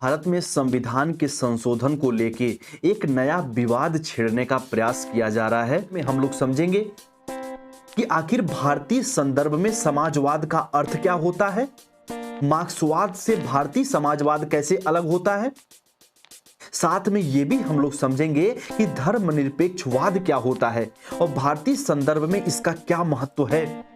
भारत में संविधान के संशोधन को लेके एक नया विवाद छेड़ने का प्रयास किया जा रहा है। में हम लोग समझेंगे कि आखिर भारतीय संदर्भ में समाजवाद का अर्थ क्या होता है, मार्क्सवाद से भारतीय समाजवाद कैसे अलग होता है। साथ में यह भी हम लोग समझेंगे कि धर्मनिरपेक्षवाद क्या होता है और भारतीय संदर्भ में इसका क्या महत्व है।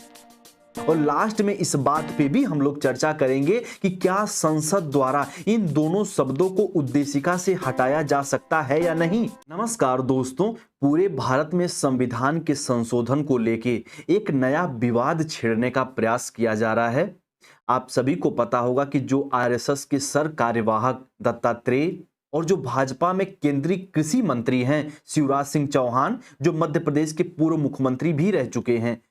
और लास्ट में इस बात पे भी हम लोग चर्चा करेंगे कि क्या संसद द्वारा इन दोनों शब्दों को उद्देशिका से हटाया जा सकता है या नहीं। नमस्कार दोस्तों, पूरे भारत में संविधान के संशोधन को लेके एक नया विवाद छेड़ने का प्रयास किया जा रहा है। आप सभी को पता होगा कि जो आरएसएस के सर कार्यवाहक दत्तात्रेय और जो भाजपा में केंद्रीय कृषि मंत्री हैं शिवराज सिंह चौहान, जो मध्य प्रदेश के पूर्व मुख्यमंत्री भी रह चुके हैं,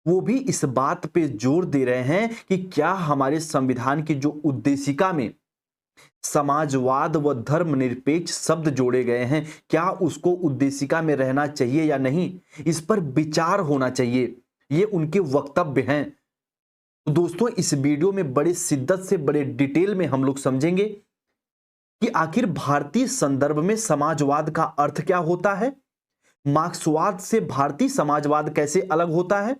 वो भी इस बात पे जोर दे रहे हैं कि क्या हमारे संविधान की जो उद्देशिका में समाजवाद व धर्मनिरपेक्ष शब्द जोड़े गए हैं, क्या उसको उद्देशिका में रहना चाहिए या नहीं, इस पर विचार होना चाहिए। ये उनके वक्तव्य हैं। तो दोस्तों, इस वीडियो में बड़े शिद्दत से बड़े डिटेल में हम लोग समझेंगे कि आखिर भारतीय संदर्भ में समाजवाद का अर्थ क्या होता है, मार्क्सवाद से भारतीय समाजवाद कैसे अलग होता है।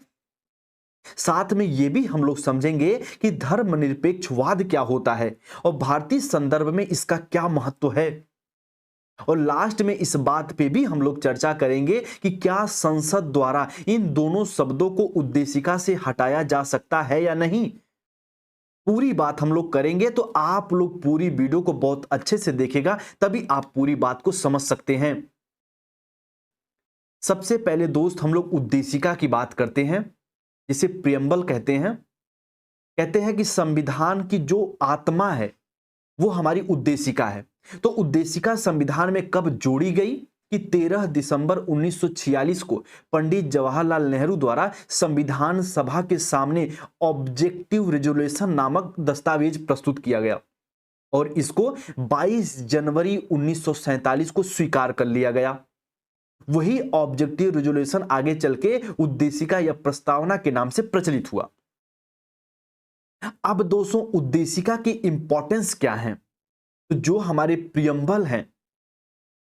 साथ में यह भी हम लोग समझेंगे कि धर्मनिरपेक्षवाद क्या होता है और भारतीय संदर्भ में इसका क्या महत्व है। और लास्ट में इस बात पे भी हम लोग चर्चा करेंगे कि क्या संसद द्वारा इन दोनों शब्दों को उद्देशिका से हटाया जा सकता है या नहीं। पूरी बात हम लोग करेंगे, तो आप लोग पूरी वीडियो को बहुत अच्छे से देखेगा, तभी आप पूरी बात को समझ सकते हैं। सबसे पहले दोस्त हम लोग उद्देशिका की बात करते हैं, जिसे प्रियम्बल कहते हैं कि संविधान की जो आत्मा है वो हमारी उद्देशिका है। तो उद्देशिका संविधान में कब जोड़ी गई कि 13 दिसंबर 1946 को पंडित जवाहरलाल नेहरू द्वारा संविधान सभा के सामने ऑब्जेक्टिव रेजोल्यूशन नामक दस्तावेज प्रस्तुत किया गया और इसको 22 जनवरी 1947 को स्वीकार कर लिया गया। वही ऑब्जेक्टिव रेजोल्यूशन आगे चल के उद्देशिका या प्रस्तावना के नाम से प्रचलित हुआ। अब दोस्तों, उद्देशिका की इंपॉर्टेंस क्या है, तो जो हमारे प्रियम्बल हैं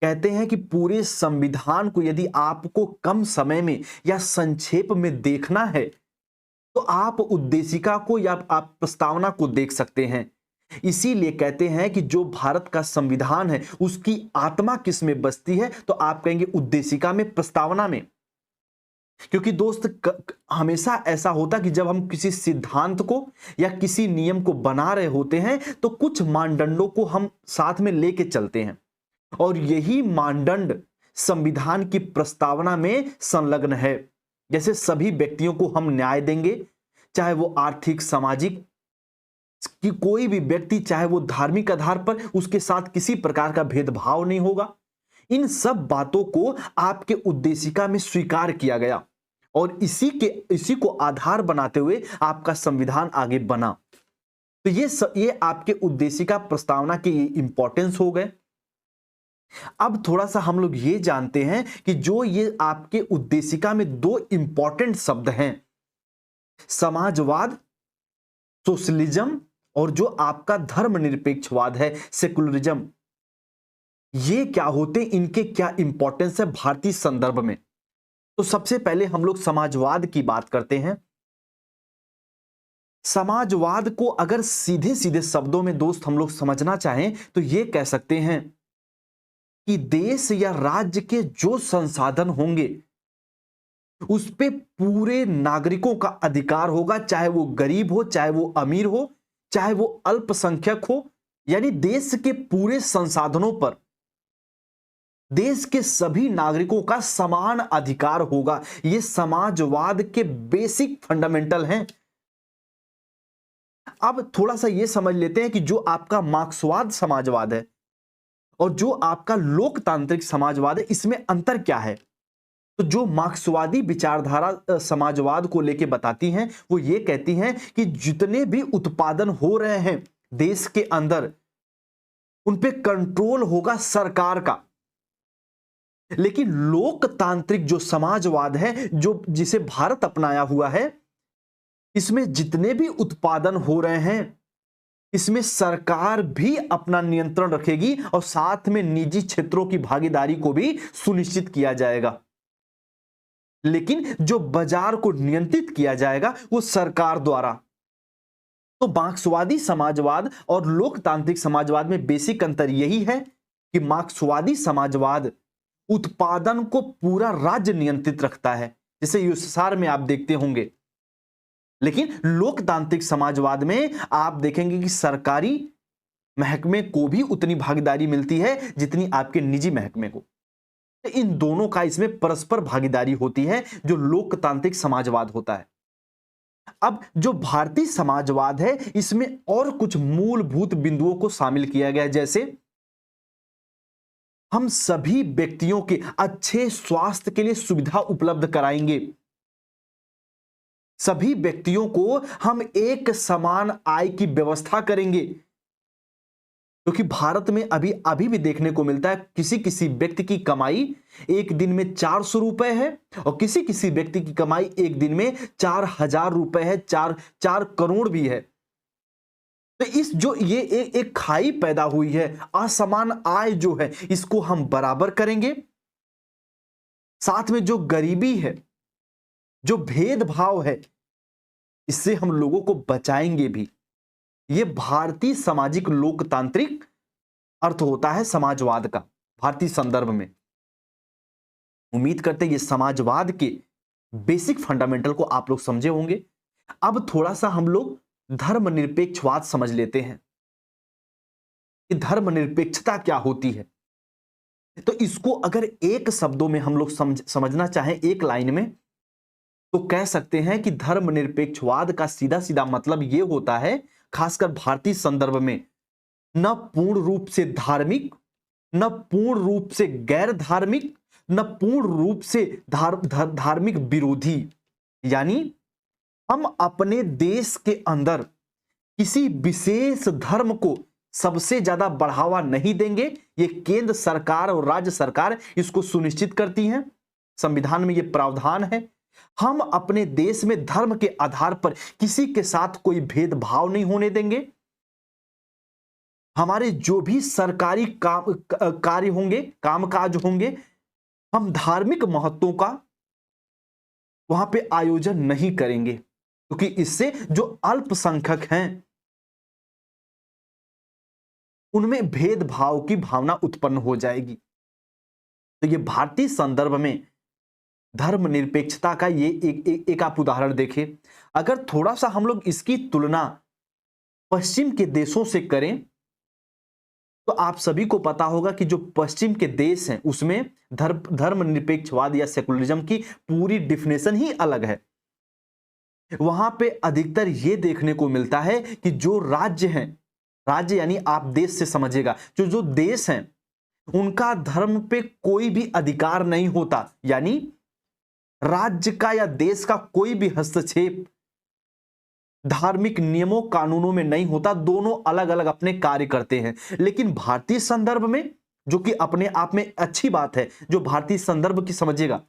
कहते हैं कि पूरे संविधान को यदि आपको कम समय में या संक्षेप में देखना है तो आप उद्देशिका को या आप प्रस्तावना को देख सकते हैं। इसीलिए कहते हैं कि जो भारत का संविधान है उसकी आत्मा किस में बसती है, तो आप कहेंगे उद्देशिका में, प्रस्तावना में। क्योंकि दोस्त हमेशा ऐसा होता कि जब हम किसी सिद्धांत को या किसी नियम को बना रहे होते हैं तो कुछ मानदंडों को हम साथ में लेके चलते हैं और यही मानदंड संविधान की प्रस्तावना में संलग्न है। जैसे सभी व्यक्तियों को हम न्याय देंगे, चाहे वो आर्थिक सामाजिक, कि कोई भी व्यक्ति चाहे वो धार्मिक आधार पर, उसके साथ किसी प्रकार का भेदभाव नहीं होगा। इन सब बातों को आपके उद्देशिका में स्वीकार किया गया और इसी को आधार बनाते हुए आपका संविधान आगे बना। तो ये आपके उद्देशिका प्रस्तावना के इंपॉर्टेंस हो गए। अब थोड़ा सा हम लोग ये जानते हैं कि जो ये आपके उद्देशिका में दो इंपॉर्टेंट शब्द हैं, समाजवाद, सोशलिज्म, और जो आपका धर्मनिरपेक्षवाद है, सेकुलरिज्म, ये क्या होते, इनके क्या इंपॉर्टेंस है भारतीय संदर्भ में। तो सबसे पहले हम लोग समाजवाद की बात करते हैं। समाजवाद को अगर सीधे सीधे शब्दों में दोस्त हम लोग समझना चाहें तो ये कह सकते हैं कि देश या राज्य के जो संसाधन होंगे उस पे पूरे नागरिकों का अधिकार होगा, चाहे वो गरीब हो, चाहे वो अमीर हो, चाहे वो अल्पसंख्यक हो। यानी देश के पूरे संसाधनों पर देश के सभी नागरिकों का समान अधिकार होगा। ये समाजवाद के बेसिक फंडामेंटल हैं। अब थोड़ा सा ये समझ लेते हैं कि जो आपका मार्क्सवाद समाजवाद है और जो आपका लोकतांत्रिक समाजवाद है, इसमें अंतर क्या है। तो जो मार्क्सवादी विचारधारा समाजवाद को लेके बताती हैं, वो ये कहती हैं कि जितने भी उत्पादन हो रहे हैं देश के अंदर, उन पे कंट्रोल होगा सरकार का। लेकिन लोकतांत्रिक जो समाजवाद है, जो जिसे भारत अपनाया हुआ है, इसमें जितने भी उत्पादन हो रहे हैं इसमें सरकार भी अपना नियंत्रण रखेगी और साथ में निजी क्षेत्रों की भागीदारी को भी सुनिश्चित किया जाएगा। लेकिन जो बाजार को नियंत्रित किया जाएगा वो सरकार द्वारा। तो मार्क्सवादी समाजवाद और लोकतांत्रिक समाजवाद में बेसिक अंतर यही है कि मार्क्सवादी समाजवाद उत्पादन को पूरा राज्य नियंत्रित रखता है, जैसे यूएसएसआर में आप देखते होंगे। लेकिन लोकतांत्रिक समाजवाद में आप देखेंगे कि सरकारी महकमे को भी उतनी भागीदारी मिलती है जितनी आपके निजी महकमे को। इन दोनों का इसमें परस्पर भागीदारी होती है, जो लोकतांत्रिक समाजवाद होता है। अब जो भारतीय समाजवाद है इसमें और कुछ मूलभूत बिंदुओं को शामिल किया गया है, जैसे हम सभी व्यक्तियों के अच्छे स्वास्थ्य के लिए सुविधा उपलब्ध कराएंगे। सभी व्यक्तियों को हम एक समान आय की व्यवस्था करेंगे, क्योंकि भारत में अभी भी देखने को मिलता है किसी किसी व्यक्ति की कमाई एक दिन में 400 रुपए है और किसी किसी व्यक्ति की कमाई एक दिन में 4000 रुपए है, 4 करोड़ भी है। तो इस जो ये एक खाई पैदा हुई है, असमान आय जो है, इसको हम बराबर करेंगे। साथ में जो गरीबी है, जो भेदभाव है, इससे हम लोगों को बचाएंगे भी। ये भारतीय सामाजिक लोकतांत्रिक अर्थ होता है समाजवाद का भारतीय संदर्भ में। उम्मीद करते हैं ये समाजवाद के बेसिक फंडामेंटल को आप लोग समझे होंगे। अब थोड़ा सा हम लोग धर्मनिरपेक्षवाद समझ लेते हैं कि धर्मनिरपेक्षता क्या होती है। तो इसको अगर एक शब्दों में हम लोग समझना चाहें, एक लाइन में, तो कह सकते हैं कि धर्मनिरपेक्षवाद का सीधा सीधा मतलब यह होता है, खासकर भारतीय संदर्भ में, न पूर्ण रूप से धार्मिक, न पूर्ण रूप से गैर धार्मिक, न पूर्ण रूप से धार्मिक विरोधी। यानी हम अपने देश के अंदर किसी विशेष धर्म को सबसे ज्यादा बढ़ावा नहीं देंगे। ये केंद्र सरकार और राज्य सरकार इसको सुनिश्चित करती हैं, संविधान में ये प्रावधान है। हम अपने देश में धर्म के आधार पर किसी के साथ कोई भेदभाव नहीं होने देंगे। हमारे जो भी सरकारी कार्य होंगे, कामकाज होंगे, हम धार्मिक महत्वों का वहां पे आयोजन नहीं करेंगे, क्योंकि इससे जो अल्पसंख्यक हैं उनमें भेदभाव की भावना उत्पन्न हो जाएगी। तो ये भारतीय संदर्भ में धर्मनिरपेक्षता का ये एक आप उदाहरण देखें। अगर थोड़ा सा हम लोग इसकी तुलना पश्चिम के देशों से करें, तो आप सभी को पता होगा कि जो पश्चिम के देश हैं उसमें धर्मनिरपेक्षवाद या सेकुलरिज्म की पूरी डिफिनेशन ही अलग है। वहां पे अधिकतर ये देखने को मिलता है कि जो राज्य हैं, राज्य यानी आप देश से समझिएगा, जो देश हैं उनका धर्म पे कोई भी अधिकार नहीं होता। यानी राज्य का या देश का कोई भी हस्तक्षेप धार्मिक नियमों कानूनों में नहीं होता। दोनों अलग अलग अपने कार्य करते हैं। लेकिन भारतीय संदर्भ में, जो कि अपने आप में अच्छी बात है, जो भारतीय संदर्भ की समझिएगा,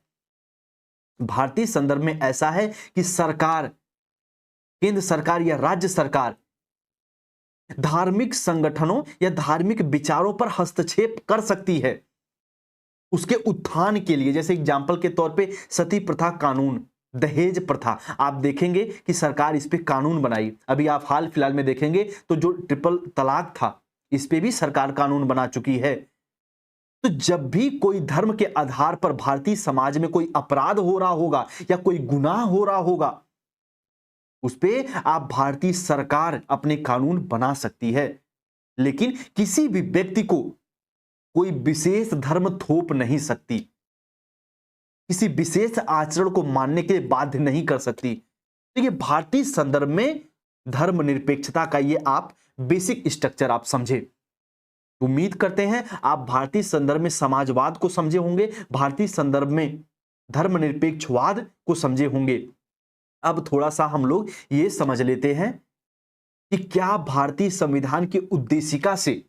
भारतीय संदर्भ में ऐसा है कि सरकार, केंद्र सरकार या राज्य सरकार धार्मिक संगठनों या धार्मिक विचारों पर हस्तक्षेप कर सकती है उसके उत्थान के लिए। जैसे एग्जाम्पल के तौर पे सती प्रथा कानून, दहेज प्रथा, आप देखेंगे कि सरकार इस पे कानून बनाई। अभी आप हाल फिलहाल में देखेंगे तो जो ट्रिपल तलाक था, इस पे भी सरकार कानून बना चुकी है। तो जब भी कोई धर्म के आधार पर भारतीय समाज में कोई अपराध हो रहा होगा या कोई गुनाह हो रहा होगा, उस पे आप भारतीय सरकार अपने कानून बना सकती है। लेकिन किसी भी व्यक्ति को कोई विशेष धर्म थोप नहीं सकती, किसी विशेष आचरण को मानने के लिए बाध्य नहीं कर सकती। तो ये भारतीय संदर्भ में धर्मनिरपेक्षता का ये आप बेसिक स्ट्रक्चर आप समझे। उम्मीद करते हैं आप भारतीय संदर्भ में समाजवाद को समझे होंगे, भारतीय संदर्भ में धर्मनिरपेक्षवाद को समझे होंगे। अब थोड़ा सा हम लोग ये समझ लेते हैं कि क्या भारतीय संविधान की उद्देशिका से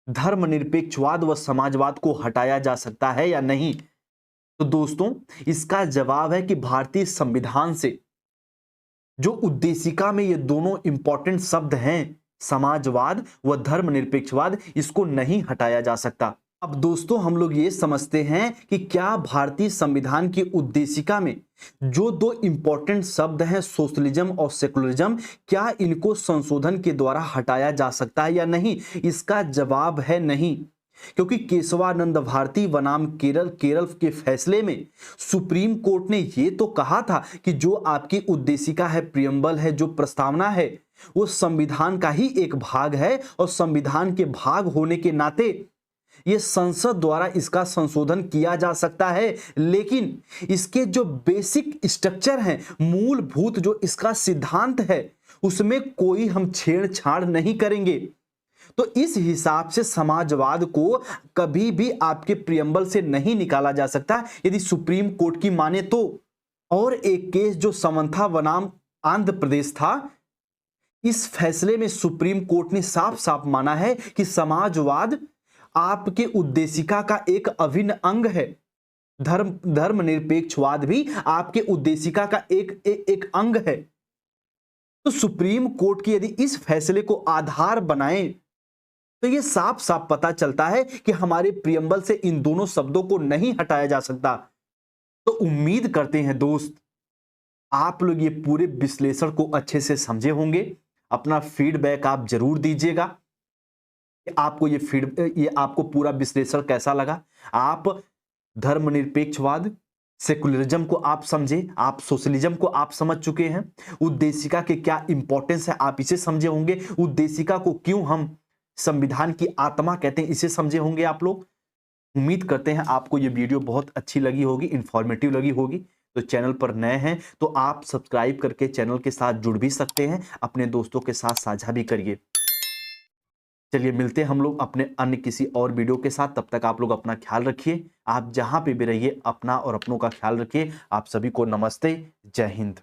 धर्मनिरपेक्षवाद व समाजवाद को हटाया जा सकता है या नहीं। तो दोस्तों, इसका जवाब है कि भारतीय संविधान से जो उद्देशिका में ये दोनों इंपॉर्टेंट शब्द हैं, समाजवाद व धर्मनिरपेक्षवाद, इसको नहीं हटाया जा सकता। अब दोस्तों हम लोग ये समझते हैं कि क्या भारतीय संविधान की उद्देशिका में जो दो इंपॉर्टेंट शब्द हैं सोशलिज्म और सेकुलरिज्म, क्या इनको संशोधन के द्वारा हटाया जा सकता है या नहीं? इसका जवाब है नहीं, क्योंकि केशवानंद भारती बनाम केरल के फैसले में सुप्रीम कोर्ट ने ये तो कहा था कि जो आपकी उद्देशिका है, प्रियम्बल है, जो प्रस्तावना है, वो संविधान का ही एक भाग है और संविधान के भाग होने के नाते ये संसद द्वारा इसका संशोधन किया जा सकता है। लेकिन इसके जो बेसिक स्ट्रक्चर हैं, मूलभूत जो इसका सिद्धांत है, उसमें कोई हम छेड़छाड़ नहीं करेंगे। तो इस हिसाब से समाजवाद को कभी भी आपके प्रियम्बल से नहीं निकाला जा सकता यदि सुप्रीम कोर्ट की माने तो। और एक केस जो समंथा बनाम आंध्र प्रदेश था, इस फैसले में सुप्रीम कोर्ट ने साफ साफ माना है कि समाजवाद आपके उद्देशिका का एक अभिन्न अंग है। धर्मनिरपेक्षवाद भी आपके उद्देशिका का एक अंग है। तो सुप्रीम कोर्ट की यदि इस फैसले को आधार बनाएं तो यह साफ साफ पता चलता है कि हमारे प्रियम्बल से इन दोनों शब्दों को नहीं हटाया जा सकता। तो उम्मीद करते हैं दोस्त आप लोग ये पूरे विश्लेषण को अच्छे से समझे होंगे। अपना फीडबैक आप जरूर दीजिएगा। आपको ये आपको पूरा विश्लेषण कैसा लगा? आप धर्मनिरपेक्षवाद, सेकुलरिज्म को आप समझे, आप सोशलिज्म को आप समझ चुके हैं, उद्देशिका के क्या इंपॉर्टेंस है आप इसे समझे होंगे, उद्देशिका को क्यों हम संविधान की आत्मा कहते हैं इसे समझे होंगे आप लोग। उम्मीद करते हैं आपको ये वीडियो बहुत अच्छी लगी होगी, इंफॉर्मेटिव लगी होगी। तो चैनल पर नए हैं तो आप सब्सक्राइब करके चैनल के साथ जुड़ भी सकते हैं, अपने दोस्तों के साथ साझा भी करिए। चलिए मिलते हैं हम लोग अपने अन्य किसी और वीडियो के साथ। तब तक आप लोग अपना ख्याल रखिए। आप जहां पे भी रहिए अपना और अपनों का ख्याल रखिए। आप सभी को नमस्ते, जय हिंद।